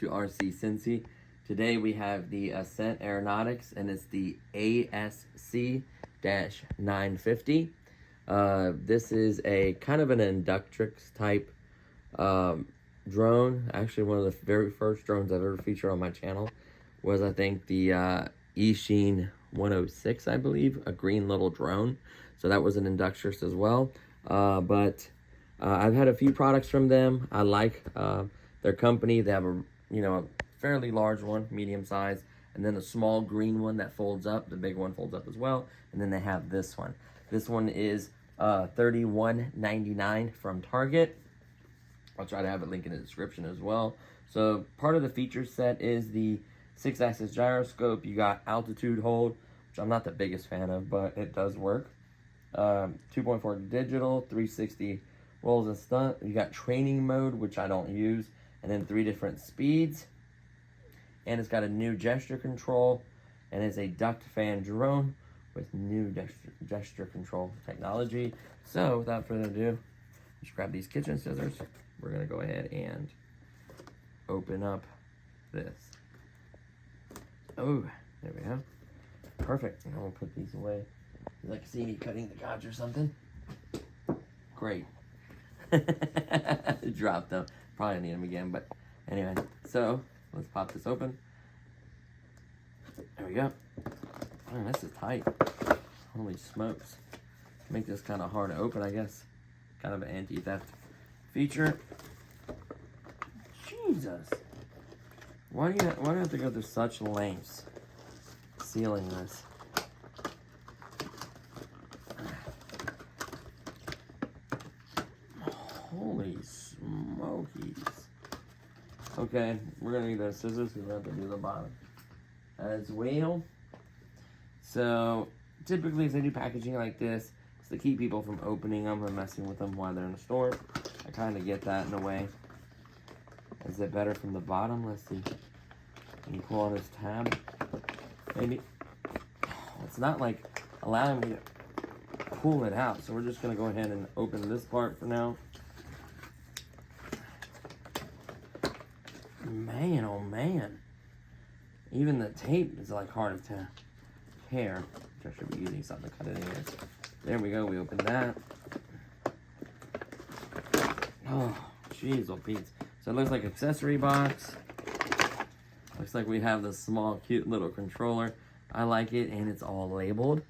to RC Cincy. Today we have the Ascent Aeronautics, and it's the ASC-950. This is a kind of an Inductrix type drone. Actually, one of the very first drones I've ever featured on my channel was, I think, the ASC-950, I believe, a green little drone. So that was an Inductrix as well. But I've had a few products from them. I like their company. They have a fairly large one, medium size, and then a small green one that folds up. The big one folds up as well, and then they have this one. This one is $31.99 from Target. I'll try to have a link in the description as well. So part of the feature set is the 6-axis gyroscope. You got altitude hold, which I'm not the biggest fan of, but it does work. 2.4 digital, 360 rolls and stunt. You got training mode, which I don't use, and then 3 different speeds. And it's got a new gesture control, and it's a duct fan drone with new gesture control technology. So without further ado, just grab these kitchen scissors. We're gonna go ahead and open up this. Oh, there we go. Perfect. And we'll put these away. You like to see me cutting the gods or something? Great. Dropped them. Probably need them again, but anyway. So let's pop this open. There we go. Man, this is tight. Holy smokes. Make this kind of hard to open, I guess. Kind of an anti-theft feature. Jesus. Why do you have to go through such lengths sealing this? Holy smokies. Okay, we're gonna need those scissors because we have to do the bottom as well. So typically if they do packaging like this, it's to keep people from opening them and messing with them while they're in the store. I kind of get that in a way. Is it better from the bottom? Let's see. Can you pull on this tab? Maybe. It's not like allowing me to pull it out, so we're just gonna go ahead and open this part for now. Man, oh man. Even the tape is like hard to tear. I should be using something to cut it in. There we go, we opened that. Oh, jeez, oh Pete. So it looks like accessory box. Looks like we have this small, cute little controller. I like it, and it's all labeled.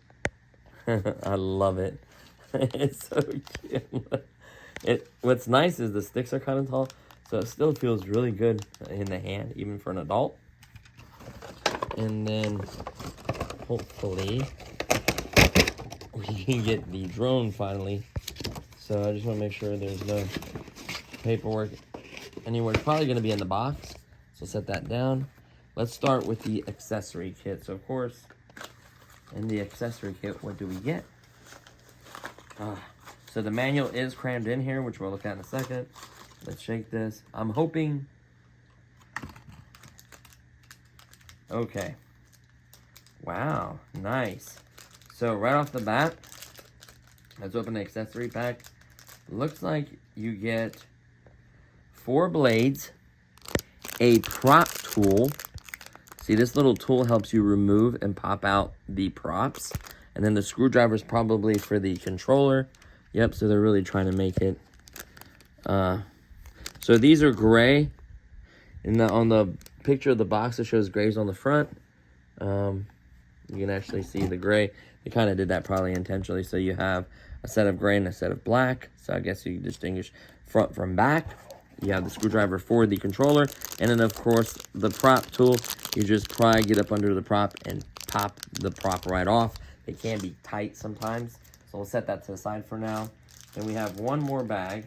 I love it. It's so cute. What's nice is the sticks are kind of tall, so it still feels really good in the hand, even for an adult. And then, hopefully, we can get the drone finally. So I just want to make sure there's no paperwork anywhere. It's probably going to be in the box, so set that down. Let's start with the accessory kit. So, of course, in the accessory kit, what do we get? So the manual is crammed in here, which we'll look at in a second. Let's shake this. I'm hoping... Okay. Wow, nice. So right off the bat, let's open the accessory pack. Looks like you get 4 blades, a prop tool. See, this little tool helps you remove and pop out the props. And then the screwdriver is probably for the controller. Yep, so they're really trying to make it. So these are gray. And on the picture of the box, it shows grays on the front. You can actually see the gray. They kind of did that probably intentionally. So you have a set of gray and a set of black. So I guess you can distinguish front from back. You have the screwdriver for the controller. And then, of course, the prop tool. You just get up under the prop and pop the prop right off. It can be tight sometimes. So we'll set that to the side for now. Then we have one more bag.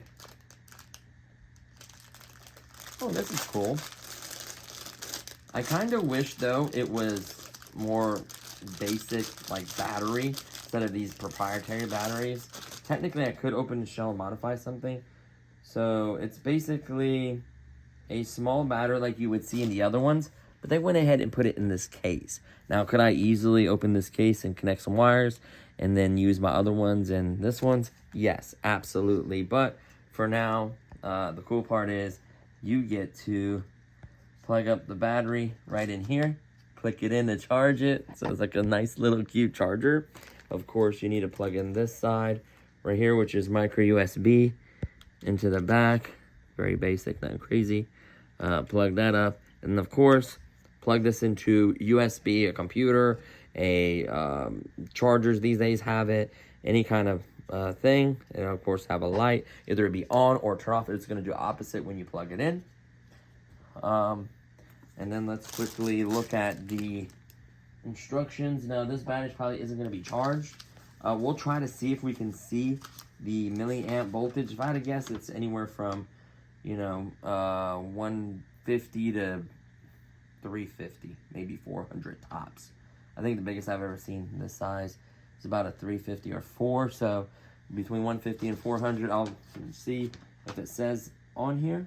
Oh, this is cool. I kind of wish, though, it was more basic, like, battery instead of these proprietary batteries. Technically, I could open the shell and modify something. So it's basically a small battery like you would see in the other ones, but they went ahead and put it in this case. Now, could I easily open this case and connect some wires and then use my other ones and this one's? Yes, absolutely. But for now, the cool part is you get to plug up the battery right in here, click it in to charge it. So it's like a nice little cute charger. Of course, you need to plug in this side right here, which is micro USB into the back. Very basic, not crazy. Plug that up. And of course, plug this into USB, a computer, chargers these days have it, any kind of thing. And of course have a light, either it be on or turn off. It's going to do opposite when you plug it in. And then let's quickly look at the instructions. Now this battery probably isn't going to be charged. We'll try to see if we can see the milliamp voltage. If I had to guess, it's anywhere from 150 to 350, maybe 400 tops. I think the biggest I've ever seen this size is about a 350 or 4. So between 150 and 400, I'll see if it says on here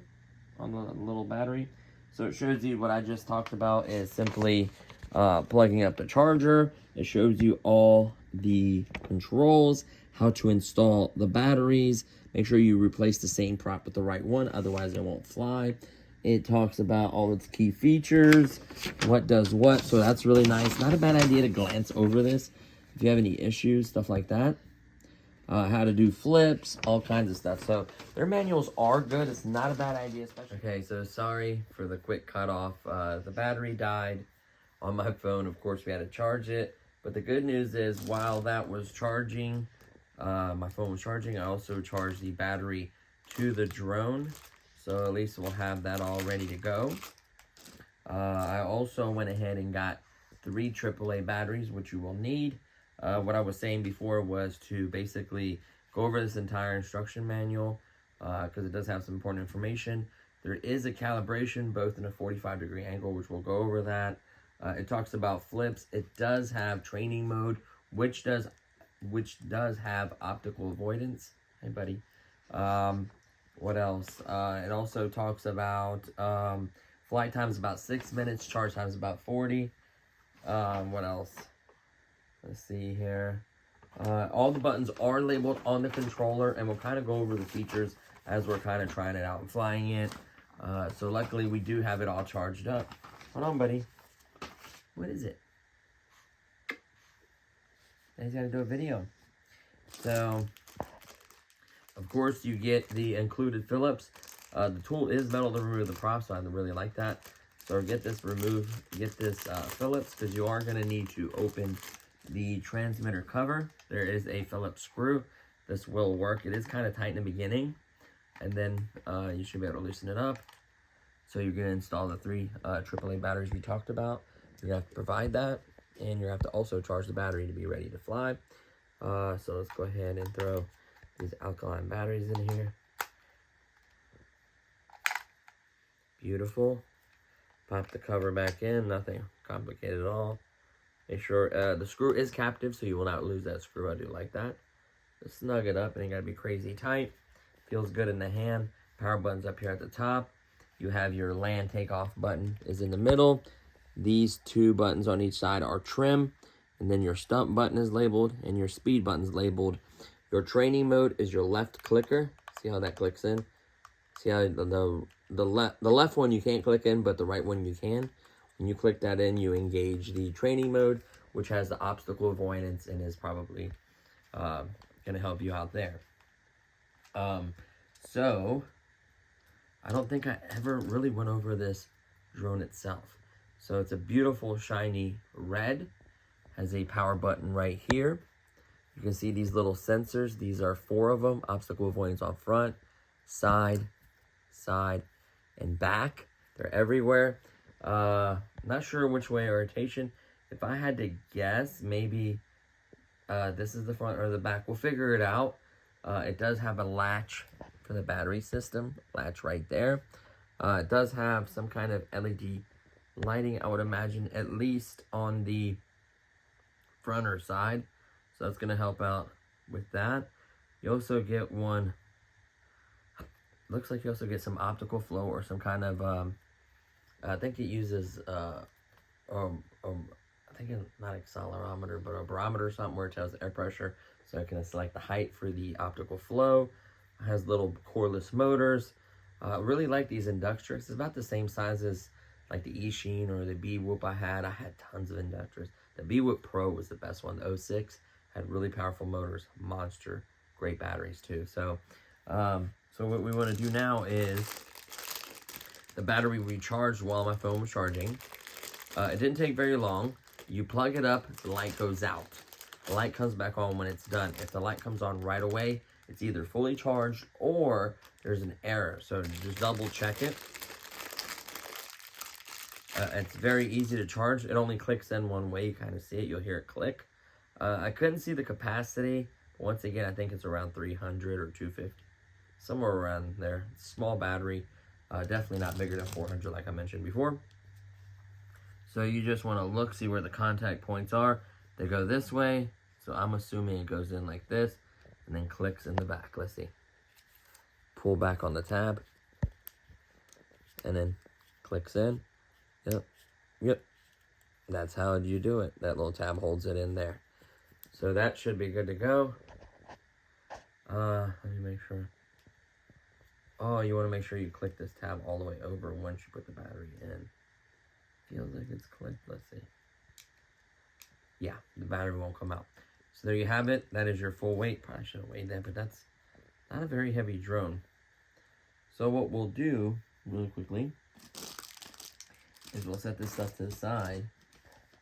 on the little battery. So it shows you what I just talked about is simply plugging up the charger. It shows you all the controls, how to install the batteries. Make sure you replace the same prop with the right one, otherwise it won't fly. It talks about all its key features, what does what, so that's really nice. Not a bad idea to glance over this if you have any issues, stuff like that. How to do flips, all kinds of stuff. So their manuals are good. It's not a bad idea, especially. Okay, so sorry for the quick cut off. The battery died on my phone. Of course, we had to charge it. But the good news is, while that was charging, my phone was charging, I also charged the battery to the drone. So at least we'll have that all ready to go. I also went ahead and got 3 AAA batteries, which you will need. What I was saying before was to basically go over this entire instruction manual because it does have some important information. There is a calibration both in a 45-degree angle, which we'll go over that. It talks about flips. It does have training mode, which does have optical avoidance. Hey, buddy. What else? It also talks about flight time is about 6 minutes. Charge time is about 40. What else? Let's see here. All the buttons are labeled on the controller, and we'll kind of go over the features as we're kind of trying it out and flying it. So luckily, we do have it all charged up. Hold on, buddy. What is it? He's got to do a video. So, of course, you get the included Phillips. The tool is metal to remove the prop, so I really like that. So get this removed, get this Phillips, because you are going to need to open the transmitter cover. There is a Phillips screw. This will work. It is kind of tight in the beginning, and then you should be able to loosen it up. So you're going to install the 3 AAA batteries we talked about. You're going to have to provide that, and you're going to have to also charge the battery to be ready to fly. So let's go ahead and throw these alkaline batteries in here. Beautiful. Pop the cover back in. Nothing complicated at all. Make sure the screw is captive, so you will not lose that screw. I do like that. Just snug it up, and you got to be crazy tight. Feels good in the hand. Power button's up here at the top. You have your land takeoff button is in the middle. These 2 buttons on each side are trim. And then your stunt button is labeled, and your speed button is labeled. Your training mode is your left clicker. See how that clicks in? See how the left one you can't click in, but the right one you can. When you click that in, you engage the training mode, which has the obstacle avoidance and is probably going to help you out there. So, I don't think I ever really went over this drone itself. So it's a beautiful shiny red. Has a power button right here. You can see these little sensors. These are 4 of them. Obstacle avoidance on front, side, and back. They're everywhere. Not sure which way orientation. If I had to guess, maybe this is the front or the back. We'll figure it out. It does have a latch for the battery system. Latch right there. It does have some kind of LED lighting, I would imagine, at least on the front or side. So that's going to help out with that. You also get one, looks like you also get some optical flow or some kind of, I think it uses, I think it's not accelerometer, but a barometer or something where it tells the air pressure. So I can select the height for the optical flow. It has little coreless motors. Really like these Inductrix. It's about the same size as like the E-Sheen or the B-Whoop I had tons of inductors. The B-Whoop Pro was the best one. The 06 had really powerful motors, monster, great batteries too. So, so what we want to do now is the battery recharged while my phone was charging. It didn't take very long. You plug it up, the light goes out. The light comes back on when it's done. If the light comes on right away, it's either fully charged or there's an error. So just double check it. It's very easy to charge. It only clicks in one way. You kind of see it. You'll hear it click. I couldn't see the capacity. Once again, I think it's around 300 or 250. Somewhere around there. Small battery. Definitely not bigger than 400 like I mentioned before. So you just want to look, see where the contact points are. They go this way. So I'm assuming it goes in like this and then clicks in the back. Let's see. Pull back on the tab. And then clicks in. Yep. Yep. That's how you do it. That little tab holds it in there. So that should be good to go. Let me make sure. Oh, you want to make sure you click this tab all the way over once you put the battery in. Feels like it's clicked. Let's see. Yeah, the battery won't come out. So there you have it. That is your full weight. Probably should have weighed that, but that's not a very heavy drone. So what we'll do really quickly is we'll set this stuff to the side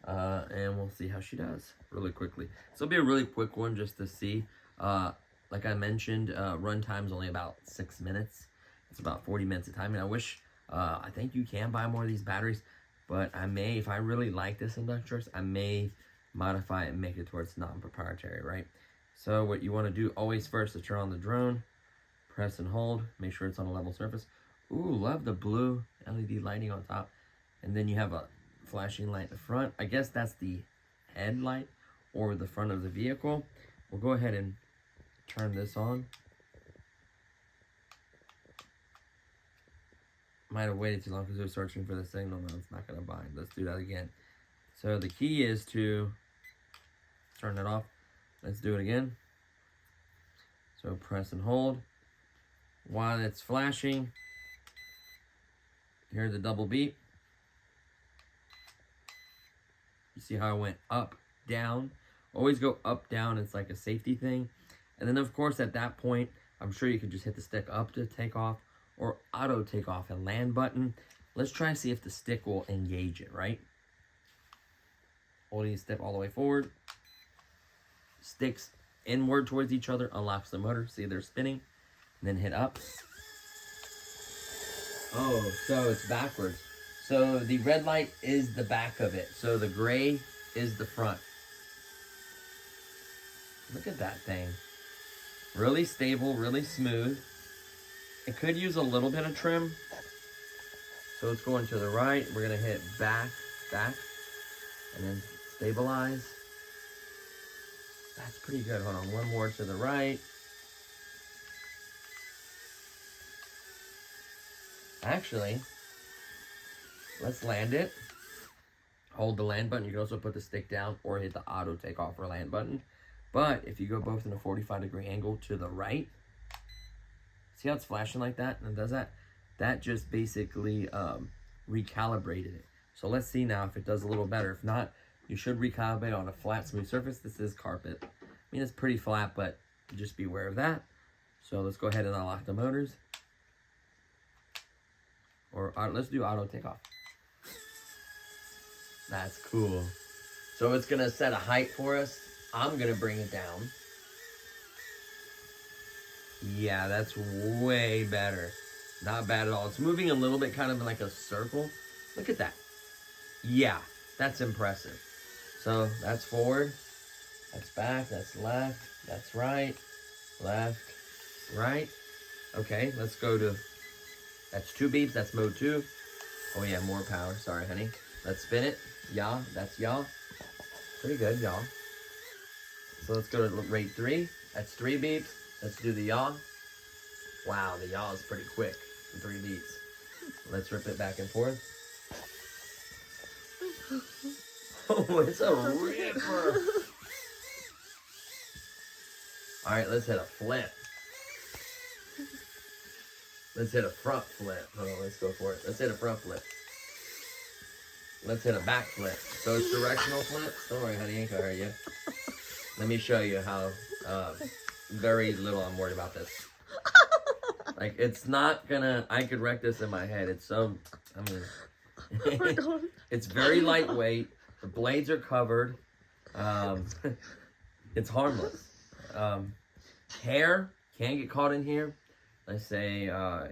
and we'll see how she does really quickly. So it'll be a really quick one just to see. Like I mentioned, run time's only about 6 minutes. It's about 40 minutes of time. And I wish, I think you can buy more of these batteries, but I may, if I really like this inductress, I may modify it and make it towards non-proprietary, right? So what you want to do always first is turn on the drone, press and hold, make sure it's on a level surface. Ooh, love the blue LED lighting on top. And then you have a flashing light in the front. I guess that's the headlight or the front of the vehicle. We'll go ahead and turn this on. Might have waited too long because it was searching for the signal. No, it's not going to bind. Let's do that again. So the key is to turn it off. Let's do it again. So press and hold. While it's flashing, here's the double beep. You see how I went up, down. Always go up, down. It's like a safety thing. And then, of course, at that point, I'm sure you could just hit the stick up to take off or auto take off and land button. Let's try and see if the stick will engage it, right? Holding the stick all the way forward. Sticks inward towards each other, unlocks the motor. See, they're spinning. And then hit up. Oh, so it's backwards. So the red light is the back of it. So the gray is the front. Look at that thing. Really stable, really smooth. It could use a little bit of trim. So it's going to the right. We're going to hit back, back, and then stabilize. That's pretty good. Hold on, one more to the right. Actually, let's land it. Hold the land button. You can also put the stick down or hit the auto takeoff or land button. But if you go both in a 45-degree angle to the right, see how it's flashing like that and it does that? That just basically recalibrated it. So let's see now if it does a little better. If not, you should recalibrate on a flat, smooth surface. This is carpet. I mean, it's pretty flat, but just be aware of that. So let's go ahead and unlock the motors. Or let's do auto takeoff. That's cool. So it's going to set a height for us. I'm going to bring it down. Yeah, that's way better. Not bad at all. It's moving a little bit kind of like a circle. Look at that. Yeah, that's impressive. So that's forward. That's back. That's left. That's right. Left. Right. Okay, let's go to... That's 2 beeps. That's mode 2. Oh, yeah, more power. Sorry, honey. Let's spin it. Yaw. That's yaw. Pretty good, yaw. So let's go to rate 3. That's 3 beeps. Let's do the yaw. Wow, the yaw is pretty quick for 3 beats. Let's rip it back and forth. Oh, it's a ripper. All right, let's hit a flip. Let's hit a front flip. Hold on, let's go for it. Let's hit a front flip. let's hit a back flip. So it's directional flips. Don't worry, honey, ain't gonna hurt you. Let me show you how very little I'm worried about this. Like, it's not gonna, I could wreck this in my head. It's so, I mean, Oh my God. it's very lightweight. The blades are covered. It's harmless. Hair can get caught in here. Let's say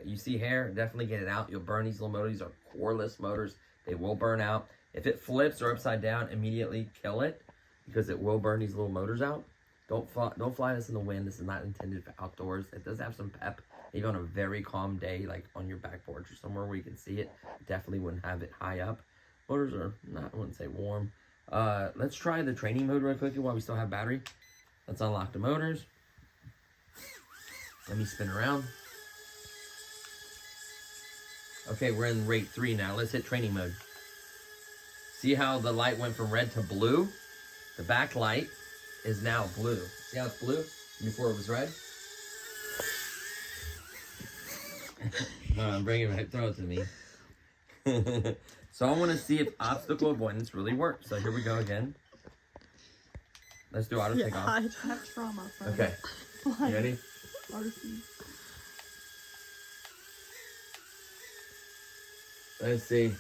you see hair, definitely get it out. You'll burn these little motors. These are coreless motors. They will burn out. If it flips or upside down, immediately kill it because it will burn these little motors out. Don't fly this in the wind. This is not intended for outdoors. It does have some pep. Even on a very calm day, like on your back porch or somewhere where you can see it, definitely wouldn't have it high up. Motors are not, I wouldn't say warm. Let's try the training mode real quickly while we still have battery. Let's unlock the motors. Let me spin around. Okay, we're in rate 3 now. Let's hit training mode. See how the light went from red to blue? The back light is now blue. See how it's blue before it was red? Bring it back, throw it to me. So I want to see if obstacle avoidance really works. So here we go again. Let's do auto takeoff. I have trauma from Okay. You ready? RC. Let's see.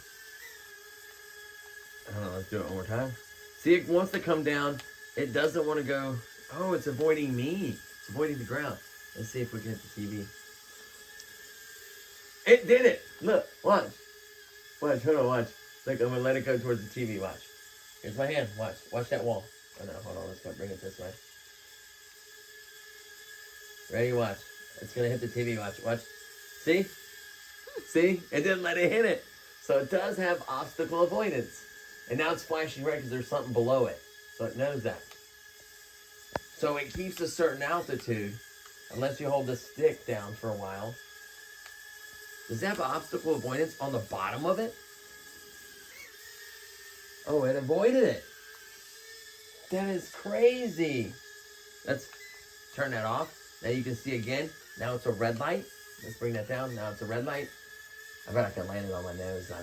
I don't know, let's do it one more time. See, it wants to come down. It doesn't want to go. Oh, it's avoiding me. It's avoiding the ground. Let's see if we can hit the TV. It did it. Look, watch. Watch, hold on, watch. Look, I'm going to let it go towards the TV. Watch. Here's my hand. Watch. Watch that wall. Oh, no, hold on. Let's go bring it this way. Ready? Watch. It's going to hit the TV. Watch. Watch. See? See? It didn't let it hit it. So it does have obstacle avoidance. And now it's flashing red because there's something below it. So it knows that. So it keeps a certain altitude unless you hold the stick down for a while. Does it have obstacle avoidance on the bottom of it? Oh, it avoided it. That is crazy. Let's turn that off. Now you can see again. Now it's a red light. Let's bring that down. Now it's a red light. I bet I can land it on my nose. I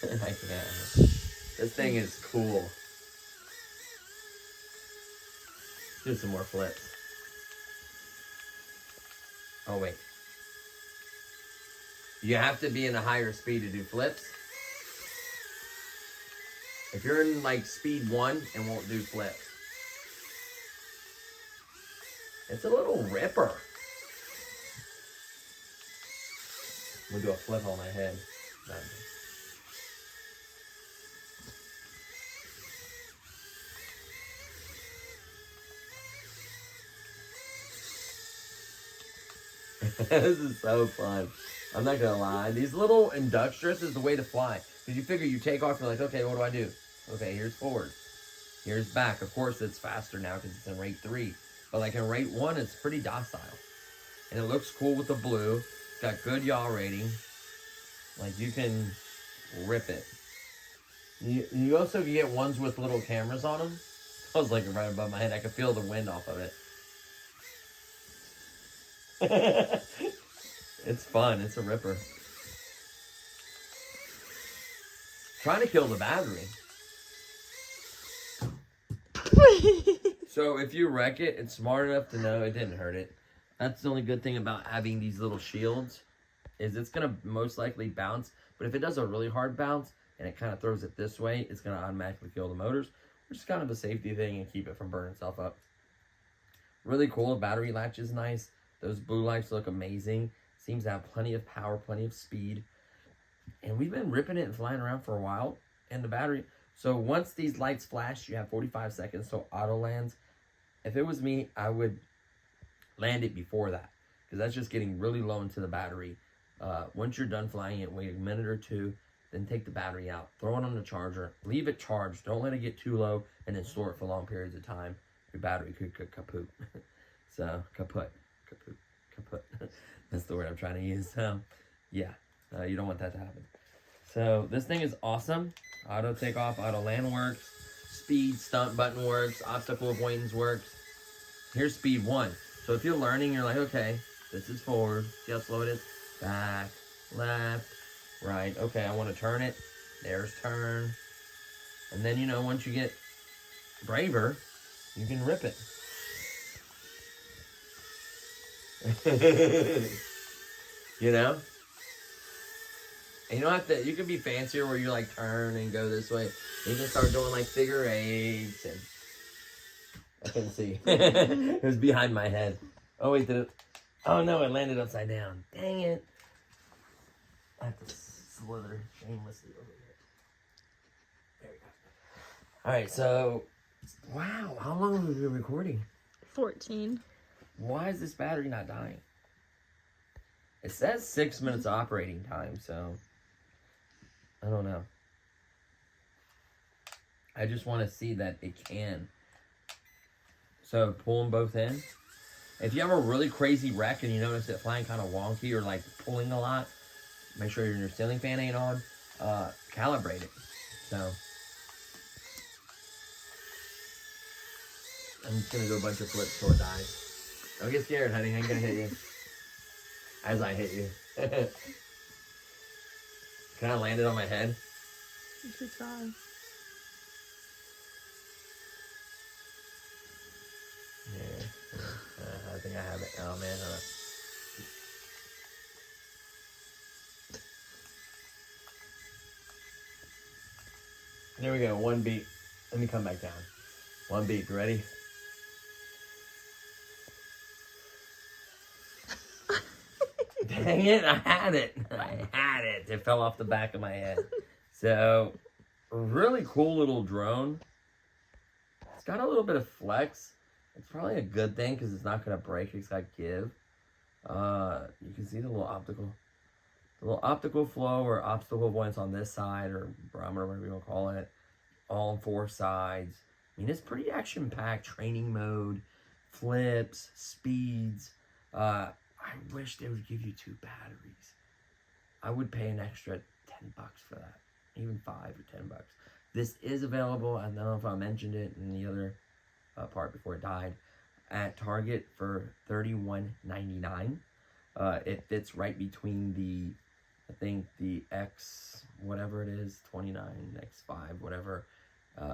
can't. This thing is cool. Do some more flips. Oh, wait. You have to be in a higher speed to do flips. If you're in like speed 1, it won't do flips. It's a little ripper. I'm gonna do a flip on my head. This is so fun. I'm not gonna lie. These little inductress is the way to fly. Because you figure you take off, you're like, okay, what do I do? Okay, here's forward. Here's back. Of course, it's faster now because it's in rate 3. But like in rate 1, it's pretty docile. And it looks cool with the blue. It's got good yaw rating. Like you can rip it. You also can get ones with little cameras on them. I was like right above my head. I could feel the wind off of it. It's fun. It's a ripper. Trying to kill the battery. So if you wreck it, it's smart enough to know it didn't hurt it. That's the only good thing about having these little shields is it's going to most likely bounce. But if it does a really hard bounce and it kind of throws it this way, it's going to automatically kill the motors, which is kind of a safety thing and keep it from burning itself up. Really cool. The battery latch is nice. Those blue lights look amazing. Seems to have plenty of power, plenty of speed. And we've been ripping it and flying around for a while. And the battery... So once these lights flash, you have 45 seconds till auto lands. If it was me, I would land it before that. Because that's just getting really low into the battery. Once you're done flying it, wait a minute or two. Then take the battery out. Throw it on the charger. Leave it charged. Don't let it get too low. And then store it for long periods of time. Your battery could kaput. So, kaput. That's the word I'm trying to use. So, yeah. You don't want that to happen. So, this thing is awesome. Auto takeoff, auto land works. Speed stunt button works. Obstacle avoidance works. Here's speed 1. So, if you're learning, you're like, okay, this is forward. See how slow it is? Back, left, right. Okay, I want to turn it. There's turn. And then, you know, once you get braver, you can rip it. You know? And you don't have to, you can be fancier where you like turn and go this way. You can start doing like figure eights and I couldn't see. It was behind my head. Oh wait, did it? Oh no, it landed upside down. Dang it. I have to slither shamelessly over here. There we go. Alright, so wow, how long have we been recording? 14. Why is this battery not dying? It says 6 minutes operating time, so I don't know. I just want to see that it can. So pull them both in. If you have a really crazy wreck and you notice it flying kind of wonky or like pulling a lot, make sure your ceiling fan ain't on. Calibrate it. So I'm just gonna do a bunch of flips till it dies. Don't get scared, honey. I ain't gonna hit you. As I hit you. Can I land it on my head? You should try. Yeah. I think I have it. Oh man, hold on. There we go. One beat. Let me come back down. One beat. You ready? Dang it, I had it. I had it. It fell off the back of my head. So, a really cool little drone. It's got a little bit of flex. It's probably a good thing because it's not going to break. It's got give. You can see the little optical flow or obstacle avoidance on this side or barometer, whatever you want to call it. All on 4 sides. I mean, it's pretty action-packed. Training mode, flips, speeds. I wish they would give you 2 batteries. I would pay an extra $10 for that. Even 5 or $10. This is available. I don't know if I mentioned it in the other part before it died. At Target for $31.99. It fits right between the, I think the X, whatever it is, 29, X5, whatever,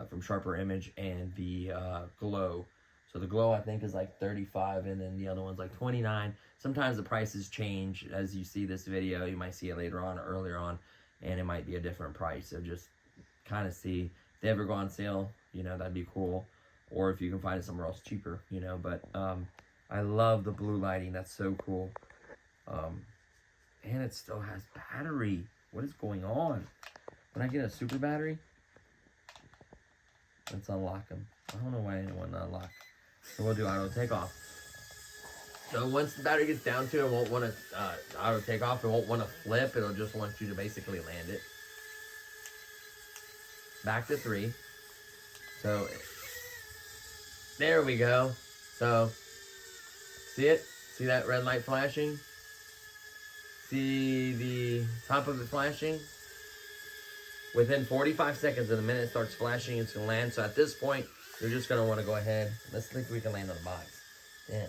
from Sharper Image, and the Glow. So the Glow, I think, is like 35, and then the other one's like 29. Sometimes the prices change as you see this video. You might see it later on or earlier on, and it might be a different price. So just kind of see. If they ever go on sale, you know, that'd be cool. Or if you can find it somewhere else cheaper, you know. But I love the blue lighting. That's so cool. And it still has battery. What is going on? When I get a super battery, let's unlock them. I don't know why anyone unlock. So we'll do auto takeoff. So once the battery gets down to it, won't want to auto takeoff. It won't want to flip. It'll just want you to basically land it. Back to 3. So there we go. So see it? See that red light flashing? See the top of it flashing? Within 45 seconds of the minute it starts flashing, it's going to land. So at this point, you're just going to want to go ahead. Let's see if we can land on the box. Yeah.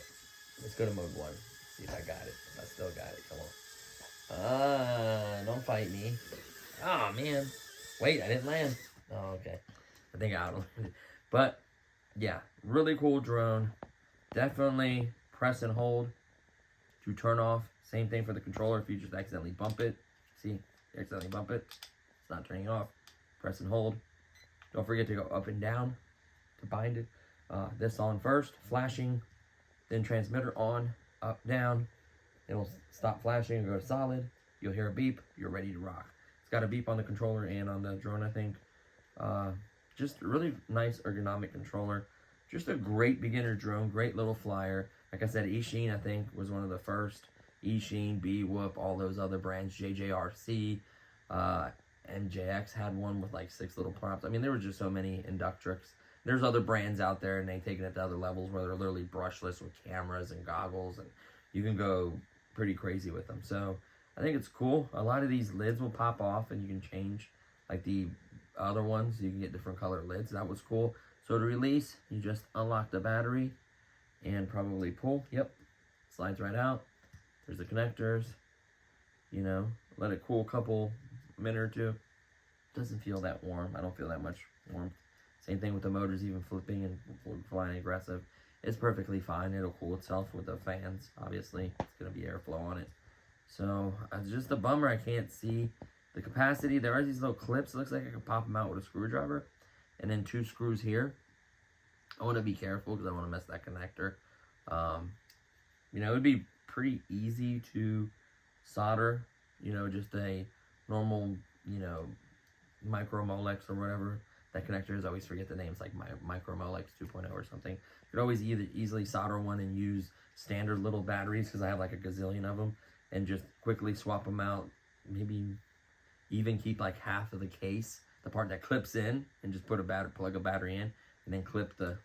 Let's go to mode 1. See if I got it. If I still got it. Come on. Don't fight me. Oh, man. Wait, I didn't land. Oh, okay. I think I outlanded. But, yeah. Really cool drone. Definitely press and hold to turn off. Same thing for the controller if you just accidentally bump it. See? You accidentally bump it. It's not turning off. Press and hold. Don't forget to go up and down to bind it. This on first, flashing, then transmitter on, up, down. It'll stop flashing and go to solid. You'll hear a beep. You're ready to rock. It's got a beep on the controller and on the drone, I think. Just a really nice ergonomic controller. Just a great beginner drone. Great little flyer. Like I said, Eachine, I think, was one of the first. Eachine, B-Whoop, all those other brands. JJRC. MJX had one with like 6 little props. I mean, there were just so many. Inductrix. There's other brands out there, and they've taken it to other levels where they're literally brushless with cameras and goggles, and you can go pretty crazy with them. So I think it's cool. A lot of these lids will pop off, and you can change, like the other ones, you can get different color lids. That was cool. So to release, you just unlock the battery and probably pull. Yep, slides right out. There's the connectors. You know, let it cool a couple minute or 2. doesn't feel that warm. I don't feel that much warmth. Same thing with the motors, even flipping and flying aggressive. It's perfectly fine. It'll cool itself with the fans. Obviously, it's going to be airflow on it. So, it's just a bummer I can't see the capacity. There are these little clips. It looks like I can pop them out with a screwdriver. And then 2 screws here. I want to be careful because I want to mess that connector. You know, it would be pretty easy to solder, you know, just a normal, you know, micro Molex or whatever. That connector is, I always forget the names, like my micro Molex 2.0 or something. You could always either easily solder one and use standard little batteries, because I have like a gazillion of them, and just quickly swap them out. Maybe even keep like half of the case, the part that clips in, and just put plug a battery in, and then clip the,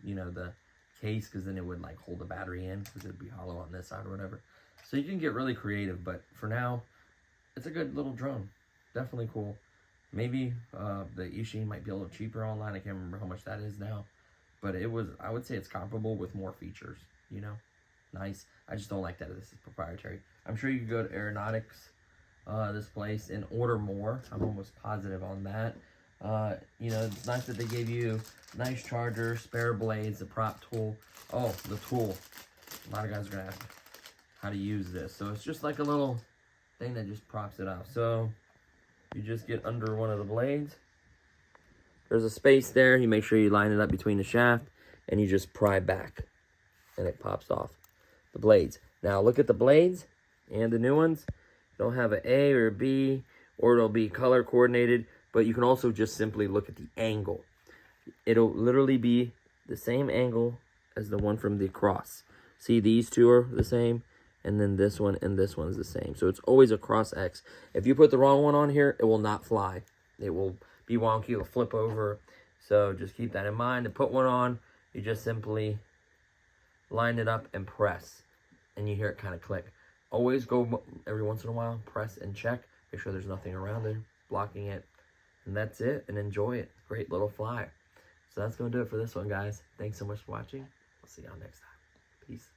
you know, the case, because then it would like hold the battery in, because it'd be hollow on this side or whatever. So you can get really creative, but for now, it's a good little drone. Definitely cool. Maybe the Ishin might be a little cheaper online. I can't remember how much that is now. But it was, I would say it's comparable with more features, you know? Nice. I just don't like that this is proprietary. I'm sure you could go to Aeronautics, this place, and order more. I'm almost positive on that. You know, it's nice that they gave you nice charger, spare blades, a prop tool. Oh, the tool. A lot of guys are going to ask how to use this. So it's just like a little thing that just props it up. So you just get under one of the blades. There's a space there. You make sure you line it up between the shaft, and you just pry back, and it pops off the blades. Now look at the blades and the new ones. They'll have an A or a B, or it'll be color coordinated, but you can also just simply look at the angle. It'll literally be the same angle as the one from the cross. See, these two are the same, and then this one and this one is the same. So it's always a cross X. If you put the wrong one on here, it will not fly. It will be wonky, it'll flip over. So just keep that in mind. To put one on, you just simply line it up and press, and you hear it kind of click. Always go every once in a while, press and check. Make sure there's nothing around there blocking it. And that's it, and enjoy it. Great little flyer. So that's going to do it for this one, guys. Thanks so much for watching. I'll see y'all next time. Peace.